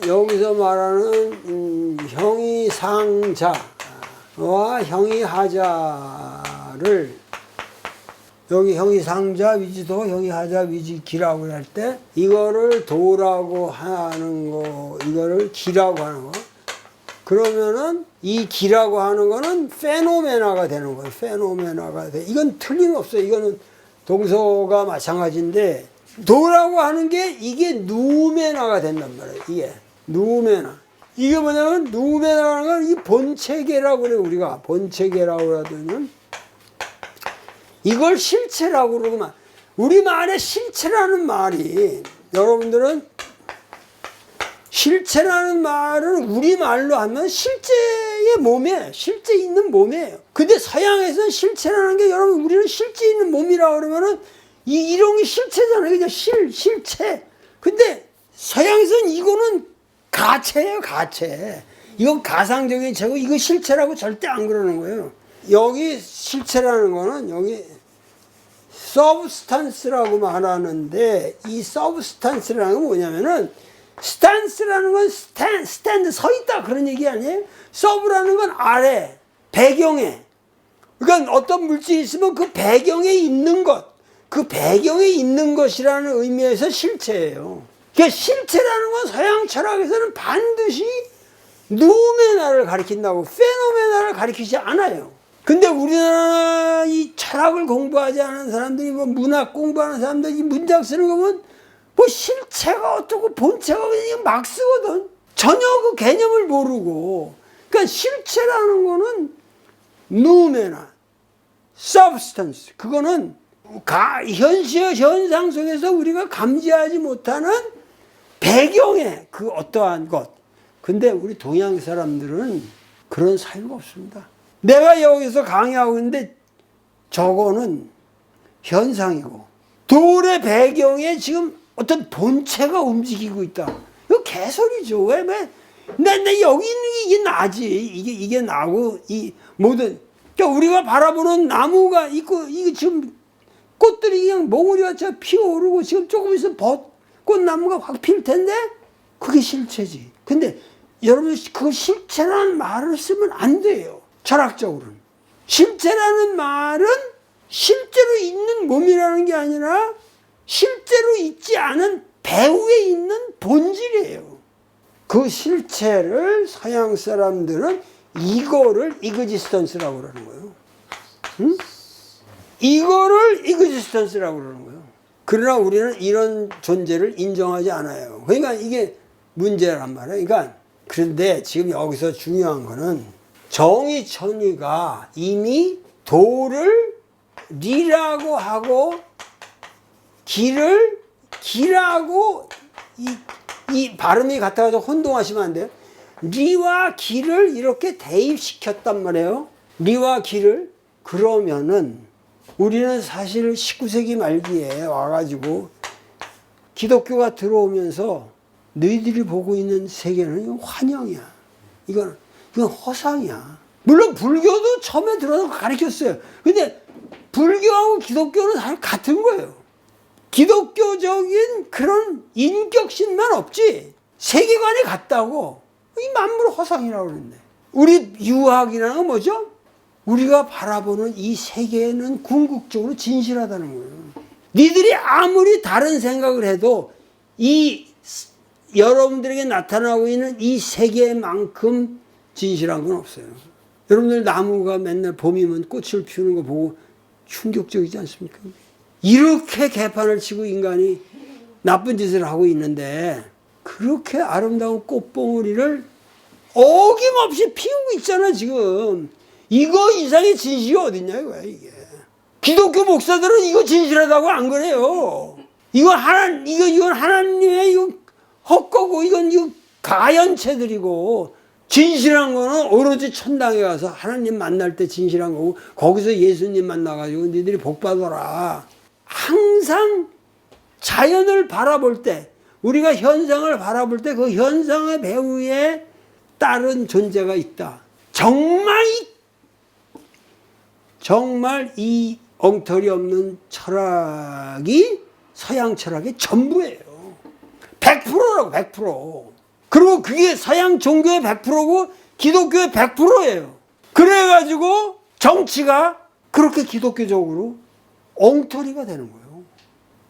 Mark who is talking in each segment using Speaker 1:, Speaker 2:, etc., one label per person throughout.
Speaker 1: 여기서 말하는 형이상자와 형이하자를 여기 형이상자 위지도 형이하자 위지기라고 할 때 이거를 도라고 하는 거 이거를 기라고 하는 거 그러면은 이 기라고 하는 거는 페노메나가 되는 거예요. 페노메나가 돼. 이건 틀림없어요. 이거는 동서가 마찬가지인데 도라고 하는 게 이게 누메나가 된단 말이에요. 이게 누메나. 이게 뭐냐면 누메나라는 건 이 본체계라고 그래요. 우리가 본체계라고 하더니 이걸 실체라고 그러고만 우리말에 실체라는 말이 여러분들은 실체라는 말은 우리말로 하면 실제의 몸에 실제 있는 몸이에요. 근데 서양에서는 실체라는 게 여러분 우리는 실제 있는 몸이라고 그러면은 이런 게 실체잖아요. 그냥 실체. 근데 서양에서는 이거는 가체예요. 가체. 이건 가상적인 체고 이거 실체라고 절대 안 그러는 거예요. 여기 실체라는 거는 여기 서브스탄스라고 말하는데 이 서브스탄스라는 건 뭐냐면은 스탄스라는 건 스탠드 서 있다 그런 얘기 아니에요? 서브라는 건 아래 배경에 그러니까 어떤 물질이 있으면 그 배경에 있는 것 그 배경에 있는 것이라는 의미에서 실체예요. 그러니까 실체라는 건 서양 철학에서는 반드시 누메나를 가리킨다고 페노메나를 가리키지 않아요. 근데 우리나라 이 철학을 공부하지 않은 사람들이 뭐 문학 공부하는 사람들이 이 문장 쓰는 거 보면 뭐 실체가 어떻고 본체가 그냥 막 쓰거든. 전혀 그 개념을 모르고. 그러니까 실체라는 거는 누메나, substance. 그거는 현상 속에서 우리가 감지하지 못하는 배경의 그 어떠한 것. 근데 우리 동양 사람들은 그런 사유가 없습니다. 내가 여기서 강의하고 있는데 저거는 현상이고 돌의 배경에 지금 어떤 본체가 움직이고 있다. 이거 개소리죠. 왜? 내 여기 있는 게 이게 나지. 이게 나고 이 모든 그러니까 우리가 바라보는 나무가 있고 이거 지금 꽃들이 그냥 몽우리같이 피어오르고 지금 조금 있으면 꽃나무가 확 필 텐데 그게 실체지. 근데 여러분 그 실체라는 말을 쓰면 안 돼요. 철학적으로는. 실체라는 말은 실제로 있는 몸이라는 게 아니라 실제로 있지 않은 배후에 있는 본질이에요. 그 실체를 서양 사람들은 이거를 이그지스턴스라고 그러는 거예요. 응? 이거를 이그지스턴스라고 그러는 거예요. 그러나 우리는 이런 존재를 인정하지 않아요. 그러니까 이게 문제란 말이에요. 그러니까 그런데 지금 여기서 중요한 거는 정의천의가 이미 도를 리라고 하고 기라고 이 발음이 같아서 혼동하시면 안 돼요. 리와 기를 이렇게 대입시켰단 말이에요. 리와 기를. 그러면은 우리는 사실 19세기 말기에 와가지고 기독교가 들어오면서 너희들이 보고 있는 세계는 환영이야. 이건 허상이야. 물론 불교도 처음에 들어서 가르쳤어요. 근데 불교하고 기독교는 사실 같은 거예요. 기독교적인 그런 인격신만 없지 세계관이 같다고. 이 만물 허상이라고 그러는데 우리 유학이라는 건 뭐죠? 우리가 바라보는 이 세계는 궁극적으로 진실하다는 거예요. 니들이 아무리 다른 생각을 해도 이 여러분들에게 나타나고 있는 이 세계만큼 진실한 건 없어요. 여러분들 나무가 맨날 봄이면 꽃을 피우는 거 보고 충격적이지 않습니까? 이렇게 개판을 치고 인간이 나쁜 짓을 하고 있는데 그렇게 아름다운 꽃봉오리를 어김없이 피우고 있잖아 지금. 이거 이상의 진실이 어딨냐 이거야 이게. 기독교 목사들은 이거 진실하다고 안 그래요. 이건 하나님의 이거 헛거고 이건 가연체들이고 진실한 거는 오로지 천당에 가서 하나님 만날 때 진실한 거고 거기서 예수님 만나가지고 너희들이 복 받아라. 항상 자연을 바라볼 때 우리가 현상을 바라볼 때 그 현상의 배후에 다른 존재가 있다. 정말 이 엉터리 없는 철학이 서양 철학의 전부예요. 100%라고 100%. 그리고 그게 서양 종교의 100%고 기독교의 100%예요. 그래가지고 정치가 그렇게 기독교적으로 엉터리가 되는 거예요.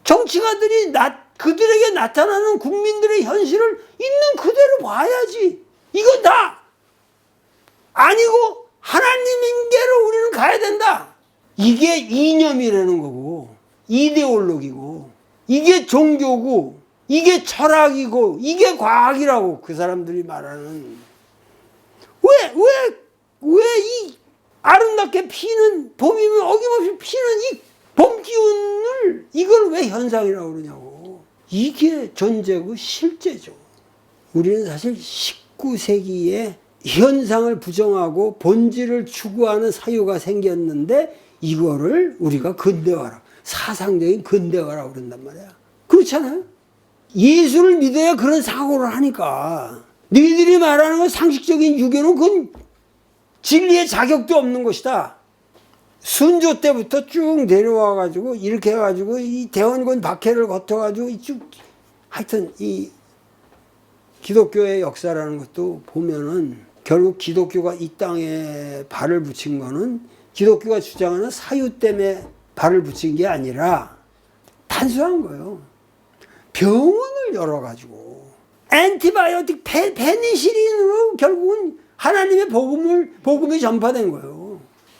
Speaker 1: 정치가들이 그들에게 나타나는 국민들의 현실을 있는 그대로 봐야지. 이거 다 아니고 하나님인께로 우리는 가야 된다. 이게 이념이라는 거고, 이데올로기고, 이게 종교고, 이게 철학이고, 이게 과학이라고 그 사람들이 말하는. 왜 이 아름답게 피는, 봄이면 어김없이 피는 이 봄 기운을 이걸 왜 현상이라고 그러냐고. 이게 존재고 실제죠. 우리는 사실 19세기에 현상을 부정하고 본질을 추구하는 사유가 생겼는데 이거를 우리가 근대화라, 사상적인 진대화라고 그런단 말이야. 그렇잖아요. 예수를 믿어야 그런 사고를 하니까. 너희들이 말하는 건 상식적인 유교는 그건 진리의 자격도 없는 것이다. 순조 때부터 쭉 내려와가지고 이렇게 해가지고 이 대원군 박해를 거쳐가지고 쭉 하여튼 이 기독교의 역사라는 것도 보면은 결국 기독교가 이 땅에 발을 붙인 거는 기독교가 주장하는 사유 때문에 발을 붙인 게 아니라 단순한 거예요. 병원을 열어가지고 엔티바이오틱 페니실린으로 결국은 하나님의 복음이 전파된 거예요.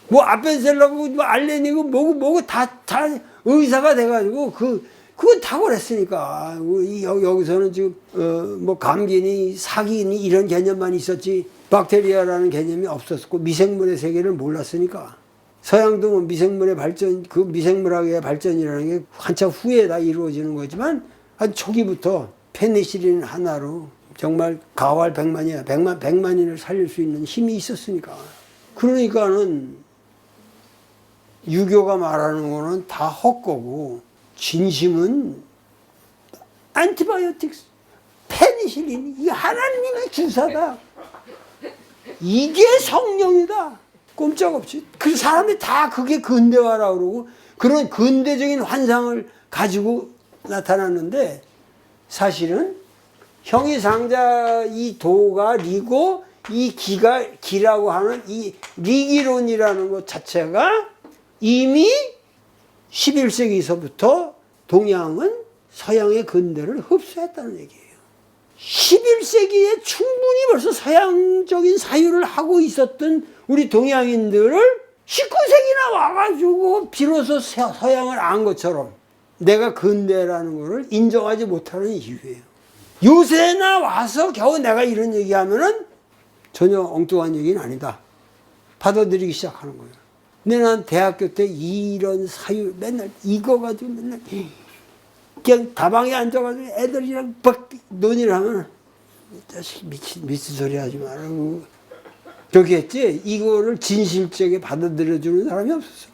Speaker 1: 뭐 아펜셀라고 뭐 알레니고 뭐고 다 의사가 돼가지고 그건 탁월했으니까. 여기서는 지금 뭐 감기니 사기니 이런 개념만 있었지 박테리아라는 개념이 없었고 미생물의 세계를 몰랐으니까. 서양도 뭐 미생물의 발전, 그 미생물학의 발전이라는 게 한참 후에 다 이루어지는 거지만 한 초기부터 페니실린 하나로 정말 가활 백만인을 살릴 수 있는 힘이 있었으니까. 그러니까는 유교가 말하는 거는 다 헛거고 진심은 안티바이오틱스, 페니실린, 이게 하나님의 주사다. 이게 성령이다. 꼼짝없이. 그 사람이 다 그게 근대화라고 그러고 그런 근대적인 환상을 가지고 나타났는데 사실은 형이상자 이 도가 리고 이 기가 기라고 하는 이 리기론이라는 것 자체가 이미 11세기서부터 동양은 서양의 근대를 흡수했다는 얘기예요. 11세기에 충분히 벌써 서양적인 사유를 하고 있었던 우리 동양인들을 19세기나 와가지고 비로소 서양을 안 것처럼 내가 근대라는 것을 인정하지 못하는 이유예요. 요새나 와서 겨우 내가 이런 얘기하면은 전혀 엉뚱한 얘기는 아니다. 받아들이기 시작하는 거예요. 근데 난 대학교 때 이런 사유 맨날 이거 가지고 맨날 그냥 다방에 앉아가지고 애들이랑 막 논의를 하면 자식 미친 소리 하지 말라고 그렇게 했지. 이거를 진실적에 받아들여주는 사람이 없었어.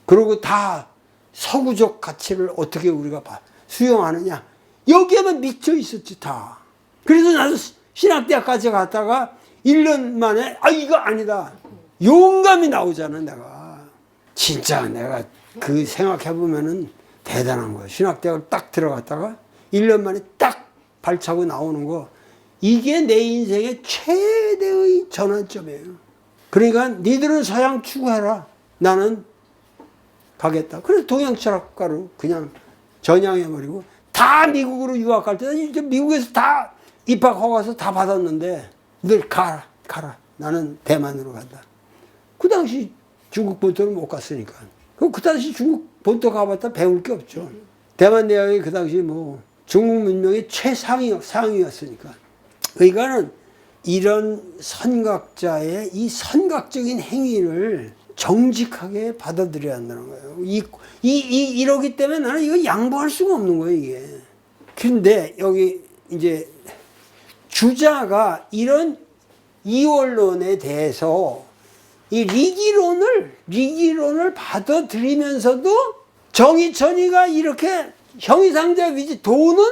Speaker 1: 그리고 다 서구적 가치를 어떻게 우리가 수용하느냐 여기에만 미쳐 있었지 다. 그래서 나도 신학대학까지 갔다가 1년 만에 이거 아니다. 용감이 나오잖아 내가. 진짜 내가 그 생각해보면은 대단한 거야. 신학대학을 딱 들어갔다가 1년 만에 딱 발차고 나오는 거. 이게 내 인생의 최대의 전환점이에요. 그러니까 니들은 서양 추구해라. 나는 가겠다. 그래서 동양철학과로 그냥 전향해버리고 다 미국으로 유학갈 때 미국에서 다 입학 허가서 다 받았는데 늘 가라. 나는 대만으로 간다. 그 당시 중국 본토를 못 갔으니까. 그 당시 중국 본토 가봤다 배울 게 없죠. 대만 대학이 그 당시 뭐 중국 문명의 상위였으니까. 그러니까는 이런 선각자의 이 선각적인 행위를 정직하게 받아들여야 한다는 거예요. 이러기 때문에 나는 이거 양보할 수가 없는 거예요, 이게. 근데 여기 이제 주자가 이런 이원론에 대해서 이 리기론을 받아들이면서도 정의천이가 이렇게 형이상자 위지 도는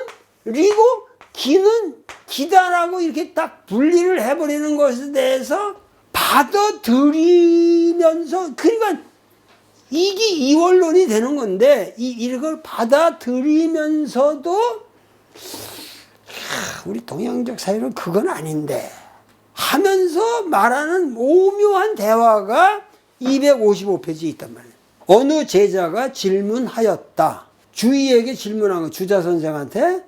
Speaker 1: 리고 기는 기다라고 이렇게 딱 분리를 해버리는 것에 대해서 받아들이면서 그러니까 이게 이원론이 되는 건데 이걸 받아들이면서도 우리 동양적 사회는 그건 아닌데 하면서 말하는 오묘한 대화가 255페이지에 있단 말이에요. 어느 제자가 질문하였다. 주의에게 질문한 거, 주자 선생한테.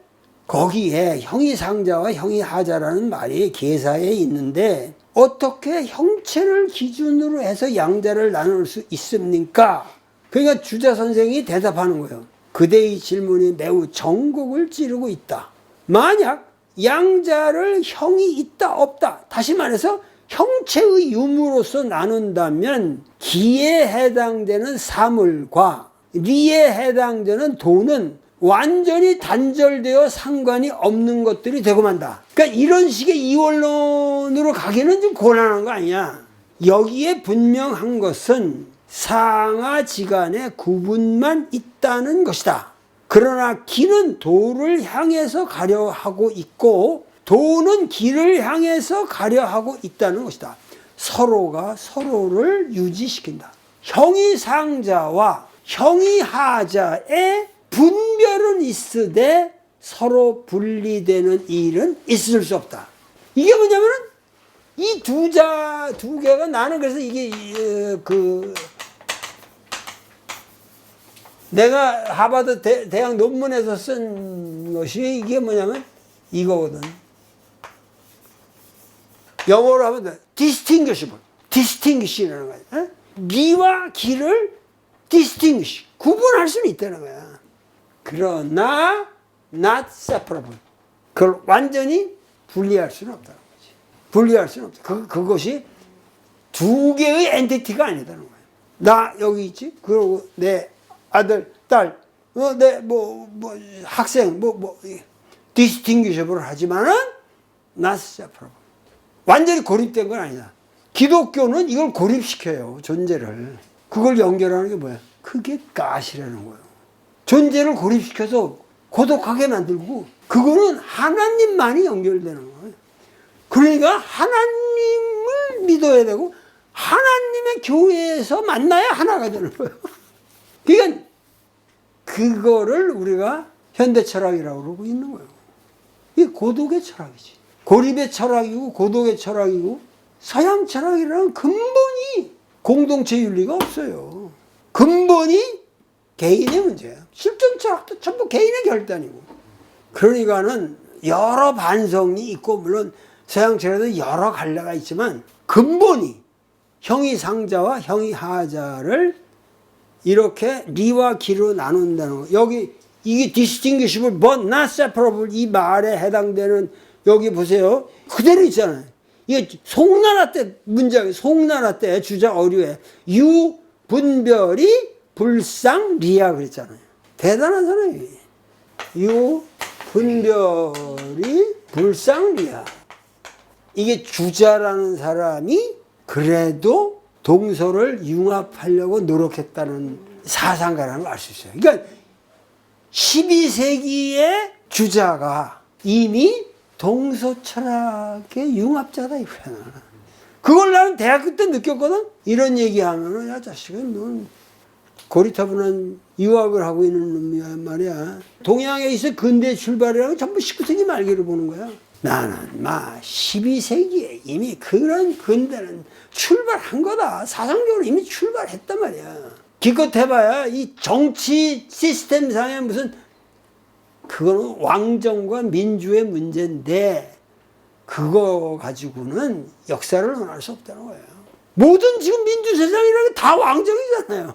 Speaker 1: 거기에 형이상자와 형이하자라는 말이 계사에 있는데 어떻게 형체를 기준으로 해서 양자를 나눌 수 있습니까? 그러니까 주자 선생이 대답하는 거예요. 그대의 질문이 매우 정곡을 찌르고 있다. 만약 양자를 형이 있다 없다, 다시 말해서 형체의 유무로서 나눈다면 기에 해당되는 사물과 리에 해당되는 도는 완전히 단절되어 상관이 없는 것들이 되고 만다. 그러니까 이런 식의 이원론으로 가기는 좀 곤란한 거 아니야. 여기에 분명한 것은 상하지간의 구분만 있다는 것이다. 그러나 기는 도를 향해서 가려 하고 있고 도는 기를 향해서 가려 하고 있다는 것이다. 서로가 서로를 유지시킨다. 형이상자와 형이하자의 분별은 있으되 서로 분리되는 일은 있을 수 없다. 이게 뭐냐면은 이 두 개가 나는 그래서 이게 내가 하버드 대학 논문에서 쓴 것이 이게 뭐냐면 이거거든. 영어로 하면 distinguish라는 거야. 미와 기를 distinguish, 구분할 수는 있다는 거야. 그러나 not separable. 그걸 완전히 분리할 수는 없다는 거지. 분리할 수는 없다. 그것이 두 개의 엔티티가 아니다는 거야. 나 여기 있지. 그리고 내 아들, 딸, 내 학생, distinguishable 하지만은 not separable. 완전히 고립된 건 아니다. 기독교는 이걸 고립시켜요. 존재를. 그걸 연결하는 게 뭐야? 그게 가시라는 거예요. 존재를 고립시켜서 고독하게 만들고 그거는 하나님만이 연결되는 거예요. 그러니까 하나님을 믿어야 되고 하나님의 교회에서 만나야 하나가 되는 거예요. 그러니까 그거를 우리가 현대 철학이라고 그러고 있는 거예요. 이게 고독의 철학이지. 고립의 철학이고 고독의 철학이고 서양 철학이라는 근본이 공동체 윤리가 없어요. 근본이 개인의 문제예요. 실존 철학도 전부 개인의 결단이고. 그러니까는 여러 반성이 있고 물론 서양 철학에도 여러 갈래가 있지만 근본이 형이상자와 형이하자를 이렇게 리와 기로 나눈다는 거. 여기 이게 distinguishable but not separable 이 말에 해당되는 여기 보세요. 그대로 있잖아요. 이게 송나라 때 문장이 송나라 때 주자 어류에 유 분별이 불상리야 그랬잖아요. 대단하잖아요. 유 분별이 불상리야. 이게 주자라는 사람이 그래도 동서를 융합하려고 노력했다는 사상가라는 걸 알 수 있어요. 그러니까 12세기의 주자가 이미 동서철학의 융합자다 이거야. 그걸 나는 대학교 때 느꼈거든. 이런 얘기하면은 야 자식은 넌 고리타분한 유학을 하고 있는 놈이야 말이야. 동양에 있어 근대 출발이라는 전부 19세기 말기를 보는 거야. 나는 12세기에 이미 그런 근대는 출발한 거다. 사상적으로 이미 출발했단 말이야. 기껏 해봐야 이 정치 시스템상의 무슨 그거는 왕정과 민주의 문제인데 그거 가지고는 역사를 논할 수 없다는 거예요. 모든 지금 민주 세상이라는 게 다 왕정이잖아요.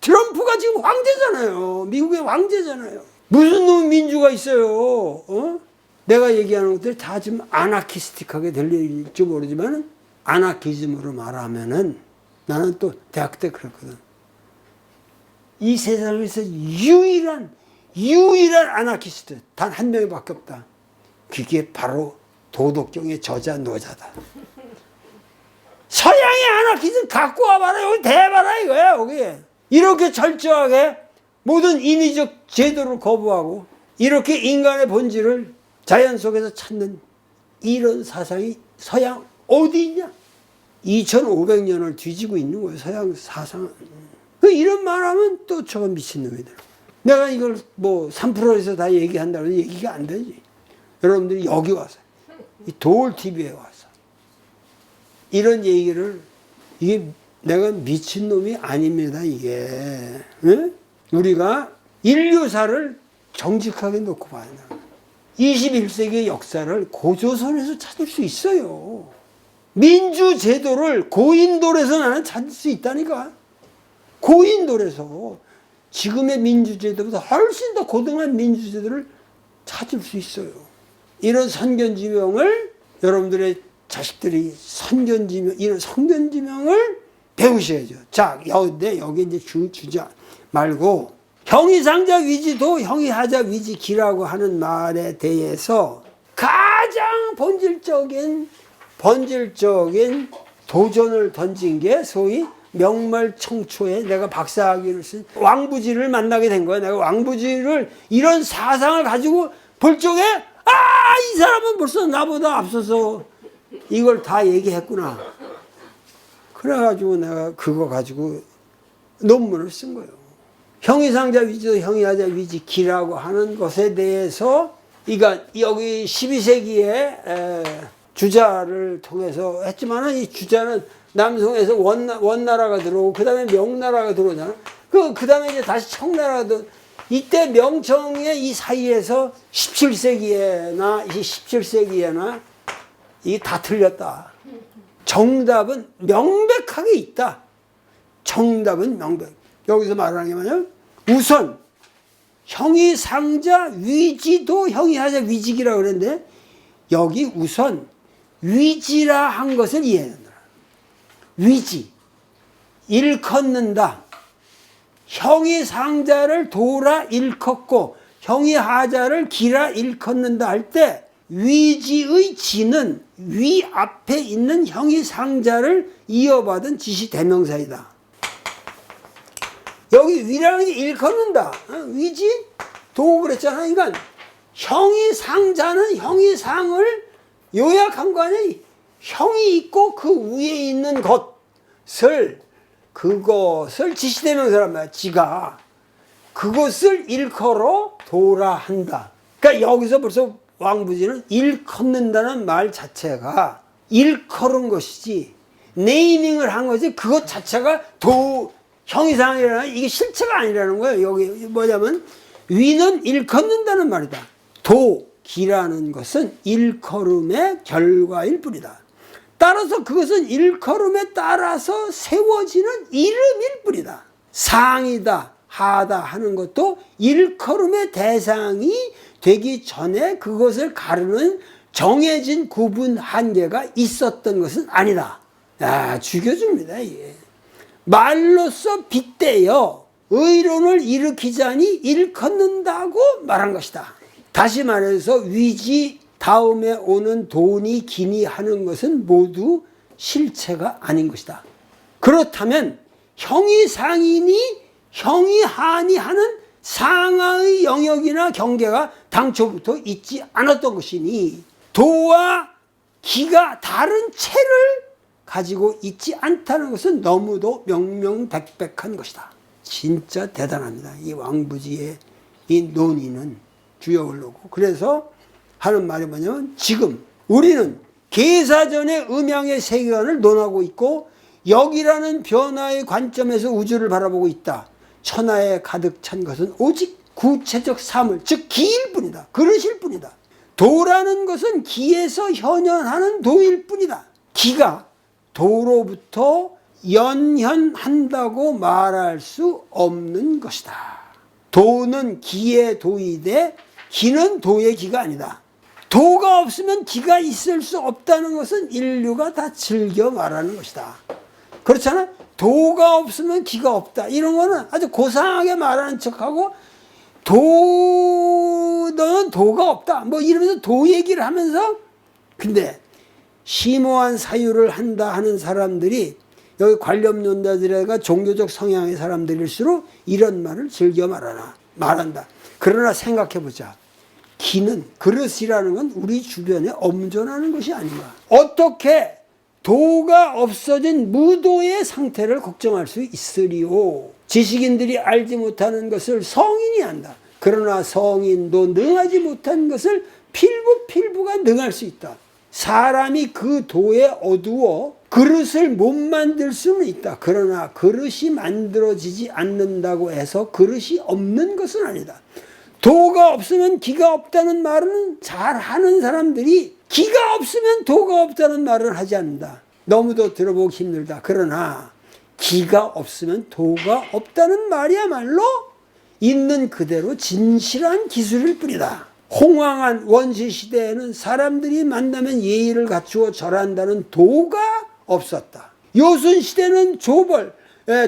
Speaker 1: 트럼프가 지금 황제잖아요. 미국의 황제잖아요. 무슨 놈 민주가 있어요. 내가 얘기하는 것들이 다 지금 아나키스틱하게 들릴지 모르지만 아나키즘으로 말하면은 나는 또 대학 때 그랬거든. 이 세상에서 유일한 아나키스트 단 한 명밖에 없다. 그게 바로 도덕경의 저자 노자다. 서양의 아나키즘 갖고 와봐라. 여기 대봐라 이거야. 여기 이렇게 철저하게 모든 인위적 제도를 거부하고 이렇게 인간의 본질을 자연 속에서 찾는 이런 사상이 서양 어디 있냐? 2500년을 뒤지고 있는 거예요. 서양 사상은. 이런 말하면 또 저건 미친놈이더라. 내가 이걸 3%에서 다 얘기한다고 해서 얘기가 안 되지. 여러분들이 여기 와서 이 도올TV에 와서 이런 얘기를 이게 내가 미친놈이 아닙니다. 이게 응? 우리가 인류사를 정직하게 놓고 봐야 돼. 21세기의 역사를 고조선에서 찾을 수 있어요. 민주제도를 고인돌에서 나는 찾을 수 있다니까. 고인돌에서 지금의 민주제도보다 훨씬 더 고등한 민주제도를 찾을 수 있어요. 이런 선견지명을 여러분들의 자식들이 이런 선견지명을 배우셔야죠. 자, 근데 여기 이제 주자 말고 형이상자 위지도 형이하자 위지기라고 하는 말에 대해서 가장 본질적인 도전을 던진 게 소위 명말청초에 내가 박사학위를 쓴 왕부지를 만나게 된 거야. 내가 왕부지를 이런 사상을 가지고 볼 적에 이 사람은 벌써 나보다 앞서서 이걸 다 얘기했구나. 그래가지고 내가 그거 가지고 논문을 쓴 거예요. 형이상자 위지도 형이하자 위지기라고 하는 것에 대해서 여기 12세기에 주자를 통해서 했지만은 이 주자는 남송에서 원나라가 들어오고 그 다음에 명나라가 들어오잖아. 그 다음에 이제 다시 청나라가 들어오고 이때 명청의 이 사이에서 17세기에나 이게 다 틀렸다. 정답은 명백하게 있다. 정답은 여기서 말하는 게 뭐냐면 우선 형이상자 위지도 형이하자 위지기라고 그랬는데 여기 우선 위지라 한 것을 이해한다. 위지 일컫는다. 형이상자를 도라 일컫고 형이하자를 기라 일컫는다 할 때 위지의 지는 위 앞에 있는 형이상자를 이어받은 지시대명사이다. 여기 위라는 게 일컫는다. 위지 도 그랬잖아. 그러니까 형이상자는 형이상을 요약한 거 아니야. 형이 있고 그 위에 있는 그것을 지시대명사란 말이야. 지가 그것을 일컬어 도라 한다. 그러니까 여기서 벌써 왕부지는 일컫는다는 말 자체가 일컬은 것이지 네이밍을 한 거지 그것 자체가 형이상이라는 이게 실체가 아니라는 거예요. 여기 뭐냐면 위는 일컫는다는 말이다. 기라는 것은 일컬음의 결과일 뿐이다. 따라서 그것은 일컬음에 따라서 세워지는 이름일 뿐이다. 상이다, 하다 하는 것도 일컬음의 대상이 되기 전에 그것을 가르는 정해진 구분 한계가 있었던 것은 아니다. 죽여줍니다. 이게. 말로써 빗대어 의론을 일으키자니 일컫는다고 말한 것이다. 다시 말해서 위지 다음에 오는 도니 기니 하는 것은 모두 실체가 아닌 것이다. 그렇다면 형이 상이니 형이 하니 하는 상하의 영역이나 경계가 당초부터 있지 않았던 것이니 도와 기가 다른 체를 가지고 있지 않다는 것은 너무도 명명백백한 것이다. 진짜 대단합니다. 이 왕부지의 이 논의는 주역을 놓고. 그래서 하는 말이 뭐냐면 지금 우리는 계사전의 음양의 세계관을 논하고 있고 역이라는 변화의 관점에서 우주를 바라보고 있다. 천하에 가득 찬 것은 오직 구체적 사물, 즉 기일 뿐이다. 그릇일 뿐이다. 도라는 것은 기에서 현현하는 도일 뿐이다. 기가 도로부터 연현한다고 말할 수 없는 것이다. 도는 기의 도이되 기는 도의 기가 아니다. 도가 없으면 기가 있을 수 없다는 것은 인류가 다 즐겨 말하는 것이다. 그렇잖아? 도가 없으면 기가 없다. 이런 거는 아주 고상하게 말하는 척하고 너는 도가 없다. 뭐 이러면서 도 얘기를 하면서 근데 심오한 사유를 한다 하는 사람들이 여기 관념론자들과 종교적 성향의 사람들일수록 이런 말을 즐겨 말한다. 그러나 생각해보자. 기는 그릇이라는 건 우리 주변에 엄존하는 것이 아닌가. 어떻게 도가 없어진 무도의 상태를 걱정할 수 있으리오. 지식인들이 알지 못하는 것을 성인이 안다. 그러나 성인도 능하지 못한 것을 필부가 능할 수 있다. 사람이 그 도에 어두워 그릇을 못 만들 수는 있다. 그러나 그릇이 만들어지지 않는다고 해서 그릇이 없는 것은 아니다. 도가 없으면 기가 없다는 말은 잘하는 사람들이 기가 없으면 도가 없다는 말을 하지 않는다. 너무도 들어보기 힘들다. 그러나 기가 없으면 도가 없다는 말이야말로 있는 그대로 진실한 기술일 뿐이다. 홍황한 원시 시대에는 사람들이 만나면 예의를 갖추어 절한다는 도가 없었다. 요순 시대는 조벌,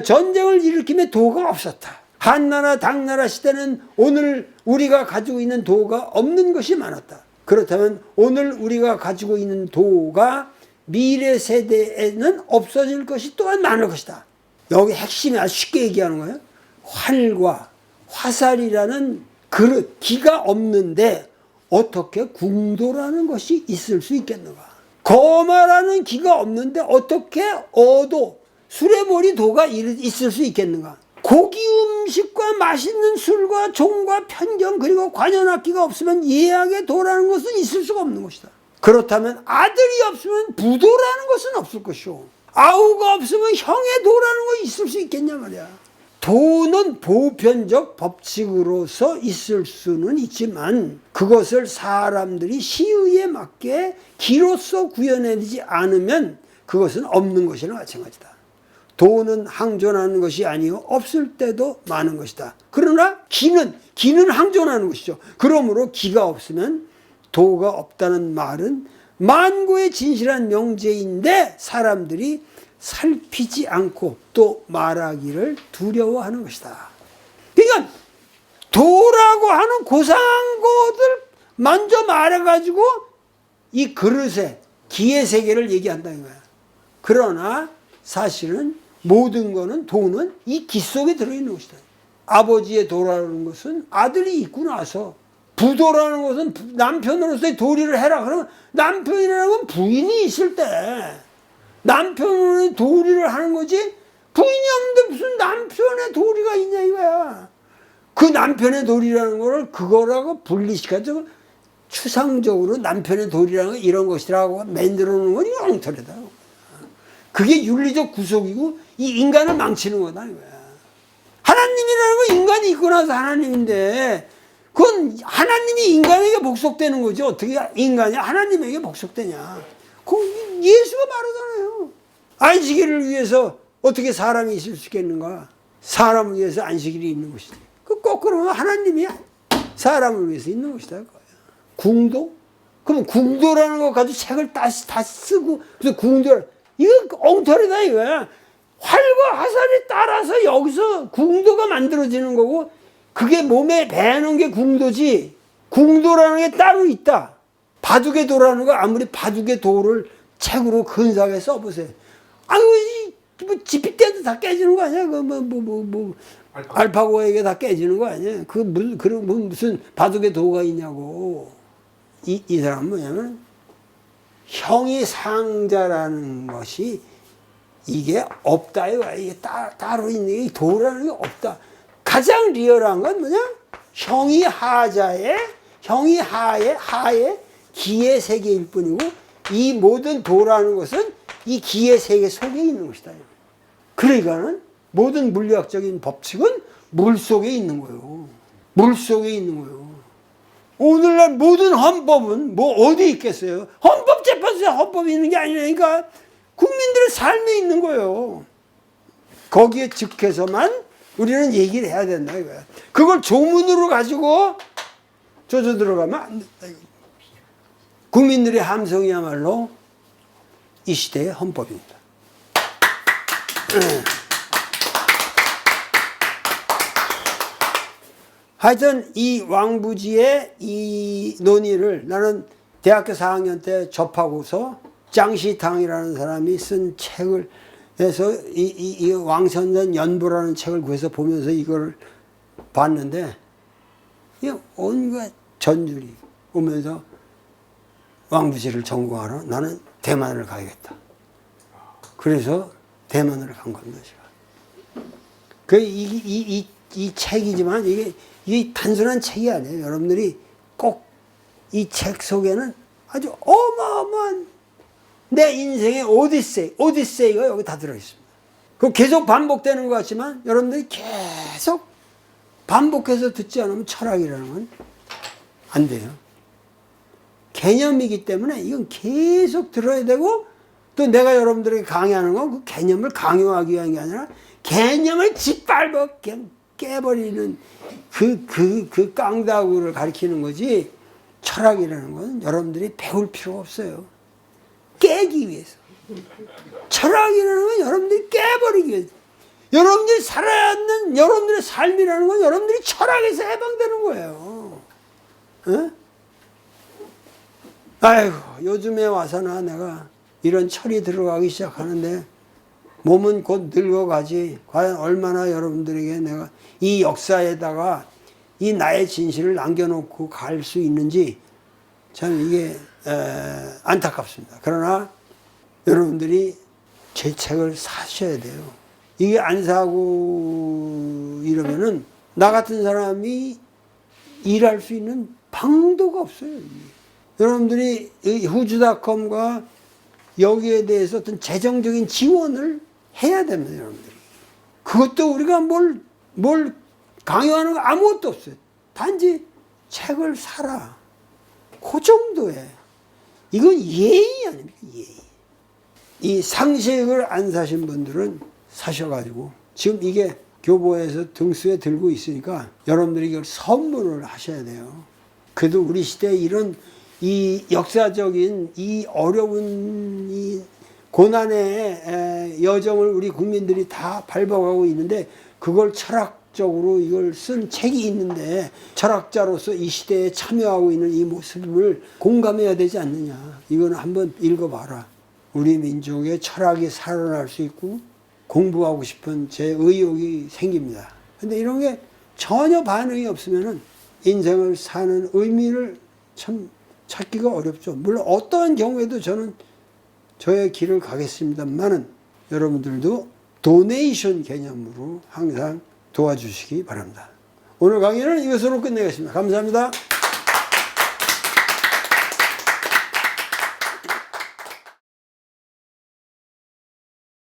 Speaker 1: 전쟁을 일으키며 도가 없었다. 한나라 당나라 시대는 오늘 우리가 가지고 있는 도가 없는 것이 많았다. 그렇다면 오늘 우리가 가지고 있는 도가 미래 세대에는 없어질 것이 또한 많을 것이다. 여기 핵심이 아주 쉽게 얘기하는 거예요. 활과 화살이라는 그릇, 기가 없는데 어떻게 궁도라는 것이 있을 수 있겠는가? 거마라는 기가 없는데 어떻게 어도, 수레머리 도가 있을 수 있겠는가? 고기 음식과 맛있는 술과 종과 편견 그리고 관현악기가 없으면 예약의 도라는 것은 있을 수가 없는 것이다. 그렇다면 아들이 없으면 부도라는 것은 없을 것이오. 아우가 없으면 형의 도라는 것이 있을 수 있겠냐 말이야. 도는 보편적 법칙으로서 있을 수는 있지만 그것을 사람들이 시의에 맞게 기로서 구현해내지 않으면 그것은 없는 것이나 마찬가지다. 도는 항존하는 것이 아니요 없을 때도 많은 것이다. 그러나 기는 항존하는 것이죠. 그러므로 기가 없으면 도가 없다는 말은 만고의 진실한 명제인데 사람들이 살피지 않고 또 말하기를 두려워하는 것이다. 그러니까 도라고 하는 고상한 것을 먼저 말해가지고 이 그릇에 기의 세계를 얘기한다는 거야. 그러나 사실은 모든 거는 도는 이 기 속에 들어있는 것이다. 아버지의 도라는 것은 아들이 있고 나서, 부도라는 것은 남편으로서의 도리를 해라. 그러면 남편이라는 건 부인이 있을 때 남편의 도리를 하는 거지, 부인이 없는데 무슨 남편의 도리가 있냐 이거야. 그 남편의 도리라는 거를 그거라고 분리시켜서 추상적으로 남편의 도리라는 거 이런 것이라고 만들어 놓은 건 이거 엉터리다. 그게 윤리적 구속이고 이 인간을 망치는 거다 이거야. 하나님이라는 건 인간이 있고 나서 하나님인데 그건 하나님이 인간에게 복속되는 거지. 어떻게 인간이 하나님에게 복속되냐. 그 예수가 말하잖아요. 안식일을 위해서 어떻게 사람이 있을 수 있겠는가. 사람을 위해서 안식일이 있는 것이지. 그 거꾸로 하나님이 사람을 위해서 있는 것이다. 궁도? 그럼 궁도라는 거 가지고 책을 다 쓰고 무슨 궁도를, 이거 엉터리다 이거야. 활과 화살에 따라서 여기서 궁도가 만들어지는 거고 그게 몸에 배는 게 궁도지, 궁도라는 게 따로 있다. 바둑의 도라는 거 아무리 바둑의 도를 책으로 근사하게 써보세요. 아유, 뭐 지피때도 다 깨지는 거 아니야? 알파고에게 다 깨지는 거 아니야? 무슨 바둑의 도가 있냐고. 이 사람은 뭐냐면 형이 상자라는 것이 이게 없다 이거야. 이게 따로 있는 게 도라는 게 없다. 가장 리얼한 건 뭐냐? 형이 하자에 하에 기의 세계일 뿐이고 이 모든 도라는 것은 이 기의 세계 속에 있는 것이다. 그러니까는 모든 물리학적인 법칙은 물 속에 있는 거예요. 물 속에 있는 거예요. 오늘날 모든 헌법은 뭐 어디 있겠어요? 헌법재판소에 헌법이 있는 게 아니라니까 국민들의 삶에 있는 거예요. 거기에 즉해서만 우리는 얘기를 해야 된다 이거야. 그걸 조문으로 가지고 조져 들어가면 안 된다. 국민들의 함성이야말로 이 시대의 헌법입니다. 하여튼 이 왕부지의 이 논의를 나는 대학교 4학년 때 접하고서 짱시탕이라는 사람이 쓴 책을 해서 이 왕선전 연보라는 책을 구해서 보면서 이걸 봤는데 이 온갖 전율이 오면서 왕부지를 전공하러 나는 대만을 가야겠다. 그래서 대만을 간 겁니다. 이 책이지만 이게 단순한 책이 아니에요. 여러분들이 꼭 이 책 속에는 아주 어마어마한 내 인생의 오디세이가 여기 다 들어있습니다. 그 계속 반복되는 것 같지만 여러분들이 계속 반복해서 듣지 않으면 철학이라는 건 안 돼요. 개념이기 때문에 이건 계속 들어야 되고, 또 내가 여러분들에게 강의하는 건 그 개념을 강요하기 위한 게 아니라 개념을 짓밟아 깨버리는 그 깡다구를 가리키는 거지, 철학이라는 건 여러분들이 배울 필요가 없어요. 깨기 위해서. 철학이라는 건 여러분들이 깨버리기 위해서. 여러분들이 살아야 하는 여러분들의 삶이라는 건 여러분들이 철학에서 해방되는 거예요. 어? 아이고, 요즘에 와서나 내가 이런 철이 들어가기 시작하는데 몸은 곧 늙어가지. 과연 얼마나 여러분들에게 내가 이 역사에다가 이 나의 진실을 남겨놓고 갈 수 있는지 참 이게 안타깝습니다. 그러나 여러분들이 제 책을 사셔야 돼요. 이게 안 사고 이러면은 나 같은 사람이 일할 수 있는 방도가 없어요. 여러분들이 후주닷컴과 여기에 대해서 어떤 재정적인 지원을 해야 됩니다, 여러분들이. 그것도 우리가 뭘 강요하는 거 아무것도 없어요. 단지 책을 사라. 그 정도에. 이건 예의 아닙니까? 예의. 이 상식을 안 사신 분들은 사셔가지고 지금 이게 교보에서 등수에 들고 있으니까 여러분들이 이걸 선물을 하셔야 돼요. 그래도 우리 시대에 이런 이 역사적인 이 어려운 이 고난의 여정을 우리 국민들이 다 밟아가고 있는데 그걸 철학적으로 이걸 쓴 책이 있는데 철학자로서 이 시대에 참여하고 있는 이 모습을 공감해야 되지 않느냐. 이거는 한번 읽어봐라. 우리 민족의 철학이 살아날 수 있고 공부하고 싶은 제 의욕이 생깁니다. 근데 이런 게 전혀 반응이 없으면은 인생을 사는 의미를 참 찾기가 어렵죠. 물론 어떠한 경우에도 저는 저의 길을 가겠습니다만은 여러분들도 도네이션 개념으로 항상 도와주시기 바랍니다. 오늘 강의는 이것으로 끝내겠습니다. 감사합니다.